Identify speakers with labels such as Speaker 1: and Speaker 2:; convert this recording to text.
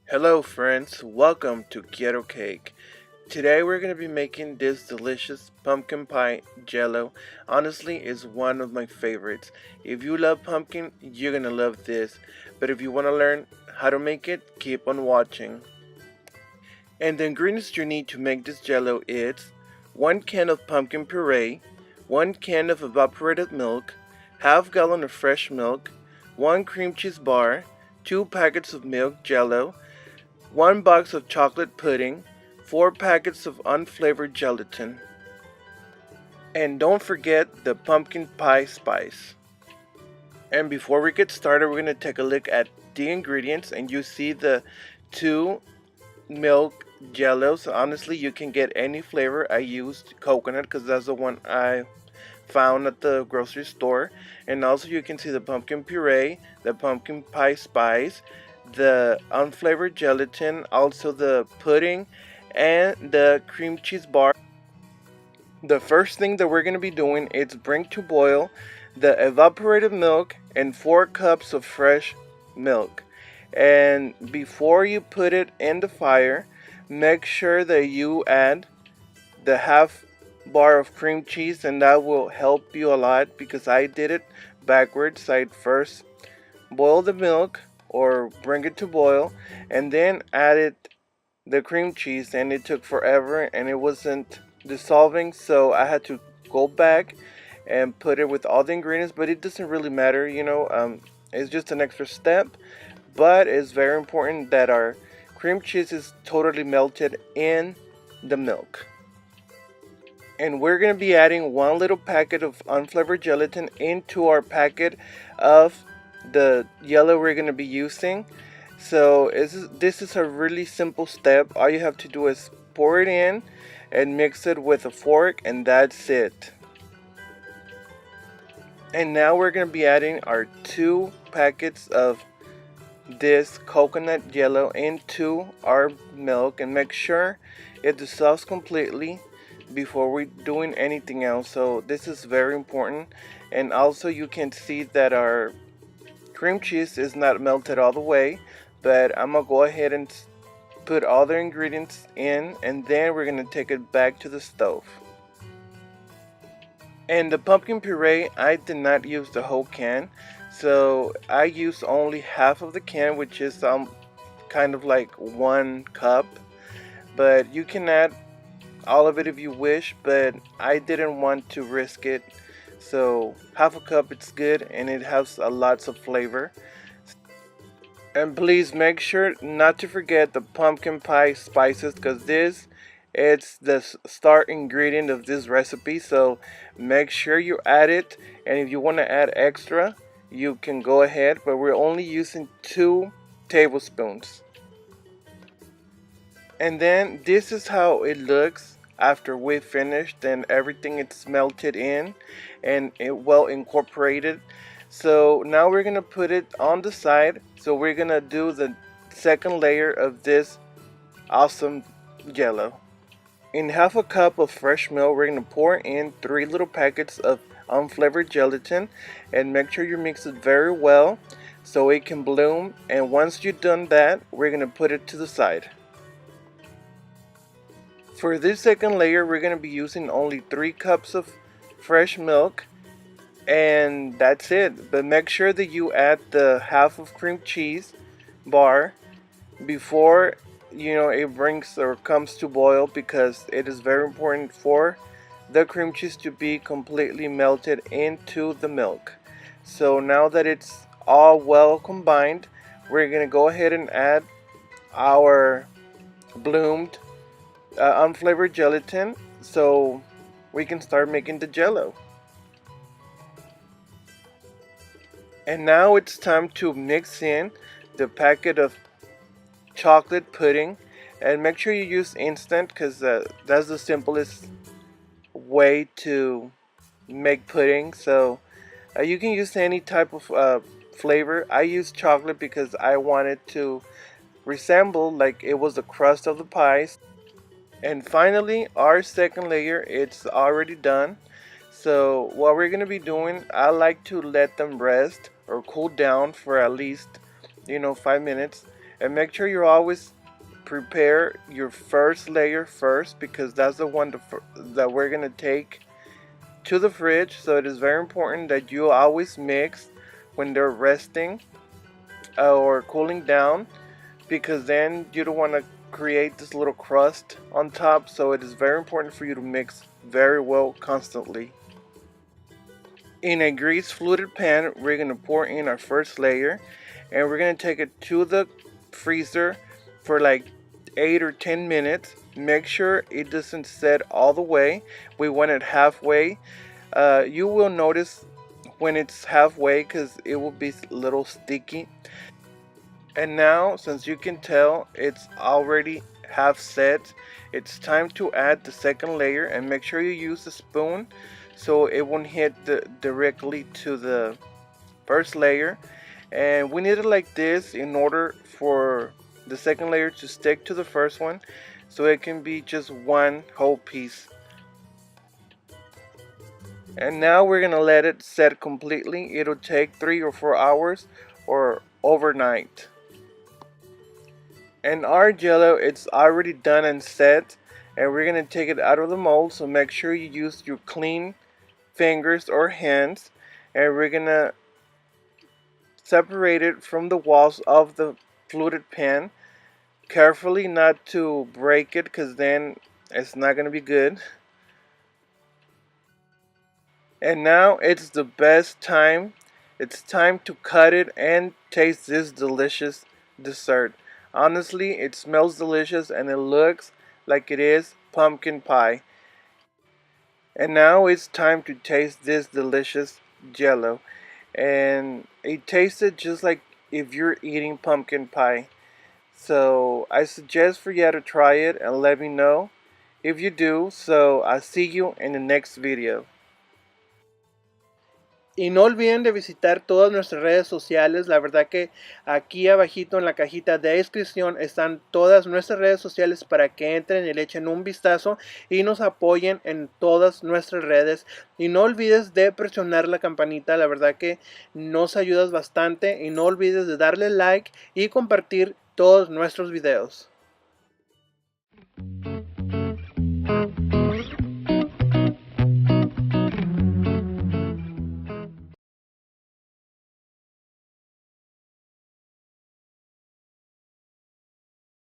Speaker 1: Hello friends, welcome to Quiero Cake. Today we're going to be making this delicious pumpkin pie jello. Honestly, it's one of my favorites. If you love pumpkin, you're going to love this. But if you want to learn how to make it, keep on watching. And the ingredients you need to make this jello is 1 can of pumpkin puree, 1 can of evaporated milk, half gallon of fresh milk, 1 cream cheese bar, 2 packets of milk jello, 1 box of chocolate pudding, 4 packets of unflavored gelatin. And don't forget the pumpkin pie spice. And before we get started, we're going to take a look at the ingredients, and you see the 2 milk jellos. Honestly, you can get any flavor. I used coconut because that's the one I found at the grocery store. And also you can see the pumpkin puree, the pumpkin pie spice, the unflavored gelatin, also the pudding, and the cream cheese bar. The first thing that we're going to be doing is bring to boil the evaporated milk and 4 cups of fresh milk. And before you put it in the fire, make sure that you add the half bar of cream cheese, and that will help you a lot because I did it backwards. I first boil the milk or bring it to boil and then added the cream cheese, and it took forever and it wasn't dissolving, so I had to go back and put it with all the ingredients. But it doesn't really matter, it's just an extra step, but it's very important that our cream cheese is totally melted in the milk. And we're going to be adding 1 little packet of unflavored gelatin into our packet of the yellow we're going to be using. So this is a really simple step. All you have to do is pour it in and mix it with a fork, and that's it. And now we're going to be adding our 2 packets of this coconut yellow into our milk, and make sure it dissolves completely before we're doing anything else. So this is very important. And also you can see that our cream cheese is not melted all the way, but I'm gonna go ahead and put all the ingredients in, and then we're gonna take it back to the stove. And the pumpkin puree, I did not use the whole can, so I used only half of the can, which is kind of like 1 cup. But you can add all of it if you wish, but I didn't want to risk it. So half a cup, it's good, and it has lots of flavor. And please make sure not to forget the pumpkin pie spices, because this is the star ingredient of this recipe. So make sure you add it, and if you want to add extra, you can go ahead, but we're only using 2 tablespoons. And then this is how it looks after we finished and everything is melted in and it well incorporated. So now we're gonna put it on the side. So we're gonna do the second layer of this awesome jello. In half a cup of fresh milk, we're gonna pour in 3 little packets of unflavored gelatin, and make sure you mix it very well so it can bloom. And once you've done that, we're gonna put it to the side. For this second layer, we're going to be using only 3 cups of fresh milk, and that's it. But make sure that you add the half of cream cheese bar before it brings or comes to boil, because it is very important for the cream cheese to be completely melted into the milk. So now that it's all well combined, we're going to go ahead and add our bloomed unflavored gelatin so we can start making the jello. And now it's time to mix in the packet of chocolate pudding, and make sure you use instant, because that's the simplest way to make pudding. So you can use any type of flavor. I use chocolate because I wanted to resemble like it was the crust of the pies. And finally, our second layer, it's already done. So what we're going to be doing, I like to let them rest or cool down for at least 5 minutes. And make sure you always prepare your first layer first, because that's the one that we're gonna take to the fridge. So it is very important that you always mix when they're resting or cooling down, because then you don't want to create this little crust on top. So it is very important for you to mix very well constantly. In a grease fluted pan, we're going to pour in our first layer, and we're going to take it to the freezer for like 8 or 10 minutes. Make sure it doesn't set all the way. We want it halfway. You will notice when it's halfway because it will be a little sticky. And now, since you can tell it's already half set, it's time to add the second layer, and make sure you use a spoon so it won't hit directly to the first layer. And we need it like this in order for the second layer to stick to the first one, so it can be just one whole piece. And now we're gonna let it set completely. It'll take 3 or 4 hours or overnight. And our Jello, it's already done and set, and we're gonna take it out of the mold. So make sure you use your clean fingers or hands, and we're gonna separate it from the walls of the fluted pan carefully, not to break it, because then it's not gonna be good. And now it's the best time. It's time to cut it and taste this delicious dessert. Honestly, it smells delicious and it looks like it is pumpkin pie. And now it's time to taste this delicious Jello. And it tasted just like if you're eating pumpkin pie. So I suggest for you to try it and let me know if you do. So I'll see you in the next video. Y no olviden de visitar todas nuestras redes sociales. La verdad que aquí abajito en la cajita de descripción están todas nuestras redes sociales para que entren y le echen un vistazo y nos apoyen en todas nuestras redes. Y no olvides de presionar la campanita, la verdad que nos ayudas bastante. Y no olvides de darle like y compartir todos nuestros videos.